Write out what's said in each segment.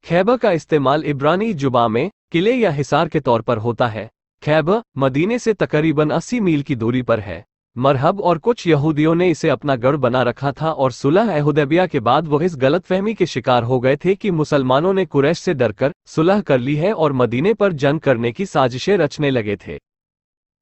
खैबर का इस्तेमाल इब्रानी जुबा में किले या हिसार के तौर पर होता है। खैबर मदीने से तकरीबन 80 मील की दूरी पर है। मरहब और कुछ यहूदियों ने इसे अपना गढ़ बना रखा था और सुलह हुदैबिया के बाद वो इस गलतफहमी के शिकार हो गए थे कि मुसलमानों ने कुरैश से डरकर सुलह कर ली है और मदीने पर जंग करने की साजिशें रचने लगे थे।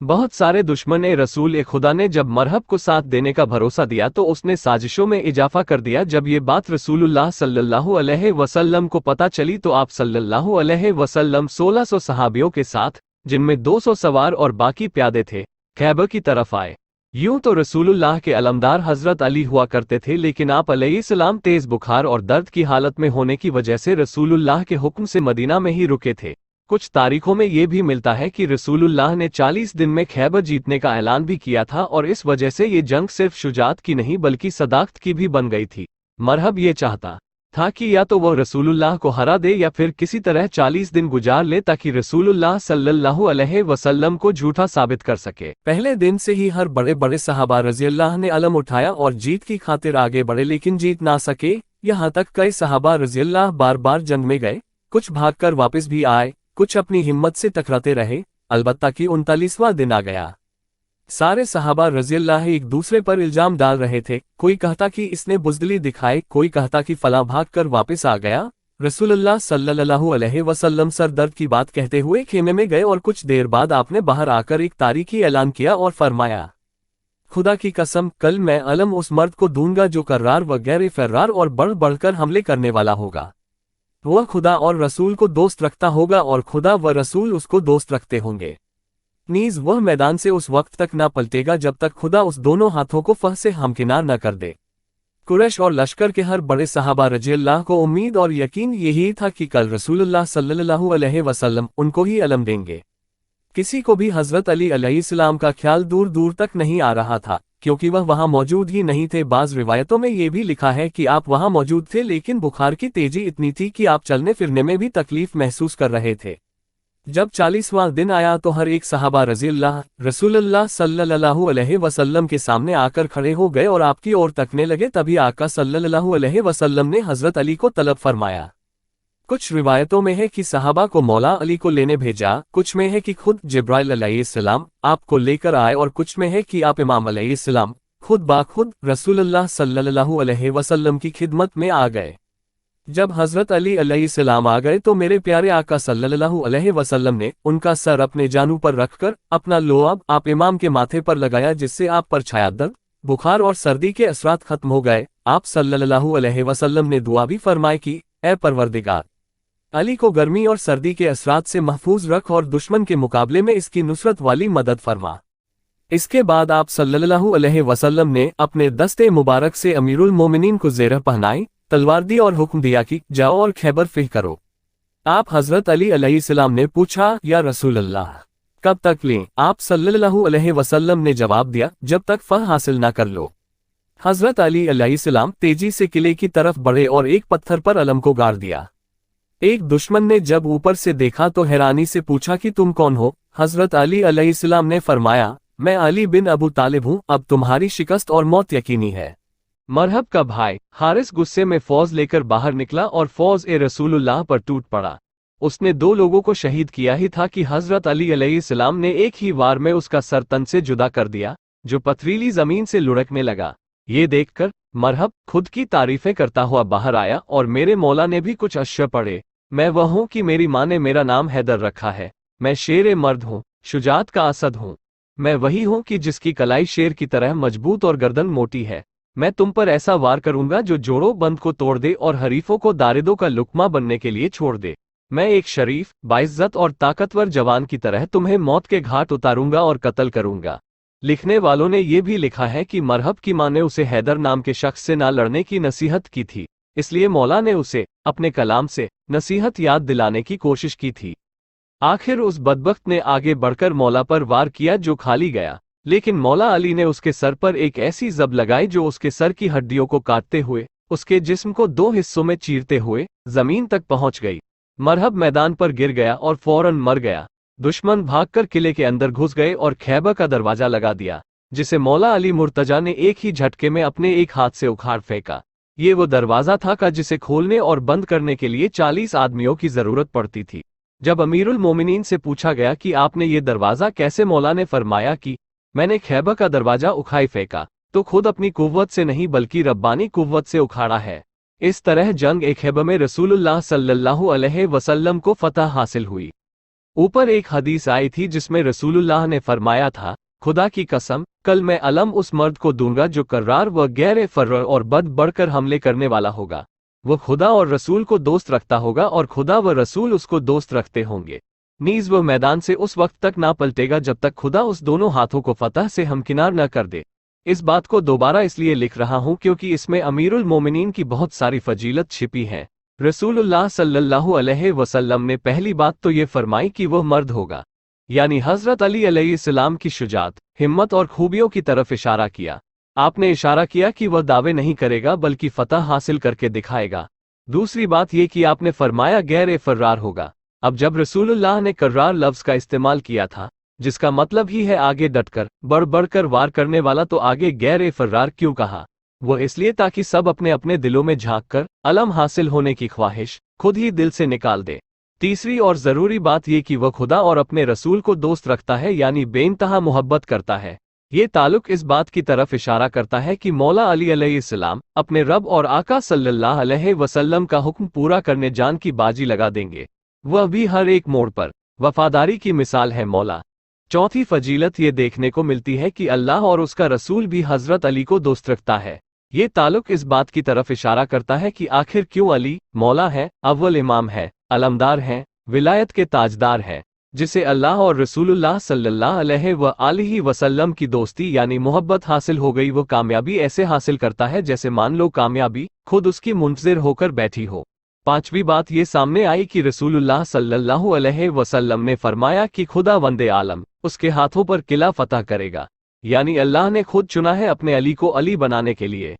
बहुत सारे दुश्मन रसूल खुदा ने जब मरहब को साथ देने का भरोसा दिया तो उसने साजिशों में इजाफा कर दिया। जब ये बात रसूलुल्लाह सल्लल्लाहु अलैहि वसल्लम को पता चली तो आप सल्लल्लाहु अलैहि वसल्लम 1600 सहाबियों के साथ, जिनमें 200 सवार और बाकी प्यादे थे, खैबर की तरफ आए। यूं तो रसूलुल्लाह के अलमदार हजरत अली हुआ करते थे, लेकिन आप अलैहिस्सलाम तेज बुखार और दर्द की हालत में होने की वजह से रसूलुल्लाह के हुक्म से मदीना में ही रुके थे। कुछ तारीखों में ये भी मिलता है कि रसूलुल्लाह ने 40 दिन में खैबर जीतने का ऐलान भी किया था और इस वजह से ये जंग सिर्फ शुजात की नहीं बल्कि सदाकत की भी बन गई थी। मरहब ये चाहता था कि या तो वह रसूलुल्लाह को हरा दे या फिर किसी तरह 40 दिन गुजार ले ताकि रसूलुल्लाह सल्लल्लाहु अलैहि वसल्लम को झूठा साबित कर सके। पहले दिन से ही हर बड़े बड़े सहाबा रज़ियल्लाहु ने अलम उठाया और जीत की खातिर आगे बढ़े, लेकिन जीत ना सके। यहाँ तक कई सहाबा रज़ियल्लाहु बार बार जंग में गए, कुछ भागकर वापस भी आए, कुछ अपनी हिम्मत से टकराते रहे, अलबत्ता कि 39वां दिन आ गया। सारे सहाबा रज़ियल्लाहु एक दूसरे पर इल्जाम डाल रहे थे। कोई कहता कि इसने बुज़दिली दिखाई, कोई कहता कि फलां भागकर वापस आ गया। रसूलुल्लाह सल्लल्लाहु अलैहि वसल्लम सर दर्द की बात कहते हुए खेमे में गए और कुछ देर बाद आपने बाहर आकर एक तारीखी ऐलान किया और फरमाया, खुदा की कसम, कल मैं अलम उस मर्द को दूंगा जो कर्रार व गैर फर्रार और बढ़ बढ़कर हमले करने वाला होगा। वह खुदा और रसूल को दोस्त रखता होगा और खुदा व रसूल उसको दोस्त रखते होंगे। नीज वह मैदान से उस वक्त तक ना पलटेगा जब तक खुदा उस दोनों हाथों को फह से हमकिनार न कर दे। कुरैश और लश्कर के हर बड़े सहाबा रज़ियल्लाहु को उम्मीद और यकीन यही था कि कल रसूलुल्लाह सल्लल्लाहु अलैहि वसल्लम उनको ही अलम देंगे। किसी को भी हजरत अली अलैहिस्सलाम का ख्याल दूर दूर तक नहीं आ रहा था, क्योंकि वह वहां मौजूद ही नहीं थे। बाज़ रिवायतों में ये भी लिखा है कि आप वहां मौजूद थे, लेकिन बुखार की तेजी इतनी थी कि आप चलने फिरने में भी तकलीफ महसूस कर रहे थे। जब 40वां दिन आया तो हर एक सहाबा रसूलुल्लाह सल्लल्लाहु अलैहि वसल्लम के सामने आकर खड़े हो गए और आपकी ओर तकने लगे। तभी आका सल्लल्लाहु अलैहि वसल्लम ने हजरत अली को तलब फरमाया। कुछ रिवायतों में है कि सहाबा को मौला अली को लेने भेजा, कुछ में है कि खुद जिब्राइल अलैहिस्सलाम आपको लेकर आए और कुछ में है कि आप इमाम अलैहिस्सलाम खुद बाखुद रसूलुल्लाह सल्लल्लाहु अलैहि वसल्लम की खिदमत में आ गए। जब हजरत अली अलैहिस्सलाम आ गए तो मेरे प्यारे आका सल्लल्लाहु अलैहि वसल्लम ने उनका सर अपने जानू पर रखकर अपना लोआब आप इमाम के माथे पर लगाया, जिससे आप पर छाया दर्द, बुखार और सर्दी के असरात खत्म हो गए। आप सल्लल्लाहु अलैहि वसल्लम ने दुआ भी फरमाई कि ऐ परवरदिगार, अली को गर्मी और सर्दी के असरात से महफूज रख और दुश्मन के मुकाबले में इसकी नुसरत वाली मदद फरमा। इसके बाद आप सल्लल्लाहु अलैहि वसल्लम ने अपने दस्ते मुबारक से अमीरुल मोमिनीन को ज़ेरह पहनाई, तलवार दी और हुक्म दिया कि जाओ और खैबर फतह करो। आप हजरत अली अलैहिस्सलाम ने पूछा, या रसूल अल्लाह, कब तक लें? आप सल्लल्लाहु अलैहि वसल्लम ने जवाब दिया, जब तक फतह हासिल ना कर लो। हजरत अली अलैहिस्सलाम तेजी से किले की तरफ बढ़े और एक पत्थर पर अलम को गाड़ दिया। एक दुश्मन ने जब ऊपर से देखा तो हैरानी से पूछा कि तुम कौन हो? हजरत अली अलैहिस्सलाम ने फरमाया, मैं अली बिन अबू तालिब हूँ, अब तुम्हारी शिकस्त और मौत यकीनी है। मरहब का भाई हारिस गुस्से में फौज लेकर बाहर निकला और फौज रसूलुल्लाह पर टूट पड़ा। उसने 2 लोगों को शहीद किया ही था कि हजरत अली अलैहिस्सलाम ने एक ही वार में उसका सर तन से जुदा कर दिया, जो पथरीली जमीन से लुढ़कने लगा। ये देखकर मरहब खुद की तारीफें करता हुआ बाहर आया और मेरे मौला ने भी कुछ अश्शर पढ़े। मैं वह हूँ कि मेरी माँ ने मेरा नाम हैदर रखा है। मैं शेर मर्द हूँ, शुजात का असद हूँ। मैं वही हूँ कि जिसकी कलाई शेर की तरह मजबूत और गर्दन मोटी है। मैं तुम पर ऐसा वार करूंगा जो जोड़ों बंद को तोड़ दे और हरीफों को दारिदों का लुकमा बनने के लिए छोड़ दे। मैं एक शरीफ, बाइज्जत और ताकतवर जवान की तरह तुम्हें मौत के घाट उतारूंगा और कत्ल करूंगा। लिखने वालों ने यह भी लिखा है कि मरहब की मां ने उसे हैदर नाम के शख्स से ना लड़ने की नसीहत की थी, इसलिए मौला ने उसे अपने कलाम से नसीहत याद दिलाने की कोशिश की थी। आखिर उस बदबख्त ने आगे बढ़कर मौला पर वार किया जो खाली गया, लेकिन मौला अली ने उसके सर पर एक ऐसी जब लगाई जो उसके सर की हड्डियों को काटते हुए उसके जिस्म को 2 हिस्सों में चीरते हुए जमीन तक पहुंच गई। मरहब मैदान पर गिर गया और फौरन मर गया। दुश्मन भागकर किले के अंदर घुस गए और खैबर का दरवाजा लगा दिया, जिसे मौला अली मुर्तजा ने एक ही झटके में अपने एक हाथ से उखाड़ फेंका। یہ وہ دروازہ تھا جسے کھولنے اور بند کرنے کے لیے 40 آدمیوں کی ضرورت پڑتی تھی۔ جب امیر المومنین سے پوچھا گیا کہ آپ نے یہ دروازہ کیسے، مولا نے فرمایا کہ میں نے خیبر کا دروازہ اکھائی پھینکا تو خود اپنی قوت سے نہیں بلکہ ربانی قوت سے اکھاڑا ہے۔ اس طرح جنگ خیبر میں رسول اللہ صلی اللہ علیہ وسلم کو فتح حاصل ہوئی۔ اوپر ایک حدیث آئی تھی جس میں رسول اللہ نے فرمایا تھا، خدا کی قسم، کل میں علم اس مرد کو دوں گا جو کرار و غیر فرر اور بد بڑھ کر حملے کرنے والا ہوگا۔ وہ خدا اور رسول کو دوست رکھتا ہوگا اور خدا و رسول اس کو دوست رکھتے ہوں گے۔ نیز وہ میدان سے اس وقت تک نہ پلٹے گا جب تک خدا اس دونوں ہاتھوں کو فتح سے ہمکنار نہ کر دے۔ اس بات کو دوبارہ اس لیے لکھ رہا ہوں کیونکہ اس میں امیر المومنین کی بہت ساری فضیلت چھپی ہے۔ رسول اللہ صلی اللہ علیہ وسلم نے پہلی بات تو یہ فرمائی کہ وہ مرد ہوگا، یعنی حضرت علی علیہ السلام کی شجاعت، ہمت اور خوبیوں کی طرف اشارہ کیا۔ آپ نے اشارہ کیا کہ وہ دعوے نہیں کرے گا بلکہ فتح حاصل کر کے دکھائے گا۔ دوسری بات یہ کہ آپ نے فرمایا غیر فرار ہوگا۔ اب جب رسول اللہ نے کرار لفظ کا استعمال کیا تھا جس کا مطلب ہی ہے آگے ڈٹ کر بڑھ بڑھ کر وار کرنے والا، تو آگے غیر فرار کیوں کہا؟ وہ اس لیے تاکہ سب اپنے اپنے دلوں میں جھانک کر علم حاصل ہونے کی خواہش خود ہی دل سے نکال دے۔ تیسری اور ضروری بات یہ کہ وہ خدا اور اپنے رسول کو دوست رکھتا ہے، یعنی بے انتہا محبت کرتا ہے۔ یہ تعلق اس بات کی طرف اشارہ کرتا ہے کہ مولا علی علیہ السلام اپنے رب اور آقا صلی اللہ علیہ وسلم کا حکم پورا کرنے جان کی بازی لگا دیں گے۔ وہ بھی ہر ایک موڑ پر وفاداری کی مثال ہے مولا۔ چوتھی فضیلت یہ دیکھنے کو ملتی ہے کہ اللہ اور اس کا رسول بھی حضرت علی کو دوست رکھتا ہے۔ یہ تعلق اس بات کی طرف اشارہ کرتا ہے کہ آخر کیوں علی مولا ہے، اول امام ہے، علمدار ہیں، ولایت کے تاجدار ہیں، جسے اللہ اور رسول اللہ صلی اللہ علیہ وآلہ وسلم کی دوستی یعنی محبت حاصل ہو گئی۔ وہ کامیابی ایسے حاصل کرتا ہے جیسے مان لو کامیابی خود اس کی منتظر ہو کر بیٹھی ہو۔ پانچویں بات یہ سامنے آئی کہ رسول اللہ صلی اللہ علیہ وسلم نے فرمایا کہ خدا وند عالم اس کے ہاتھوں پر قلعہ فتح کرے گا، یعنی اللہ نے خود چنا ہے اپنے علی کو علی بنانے کے لیے۔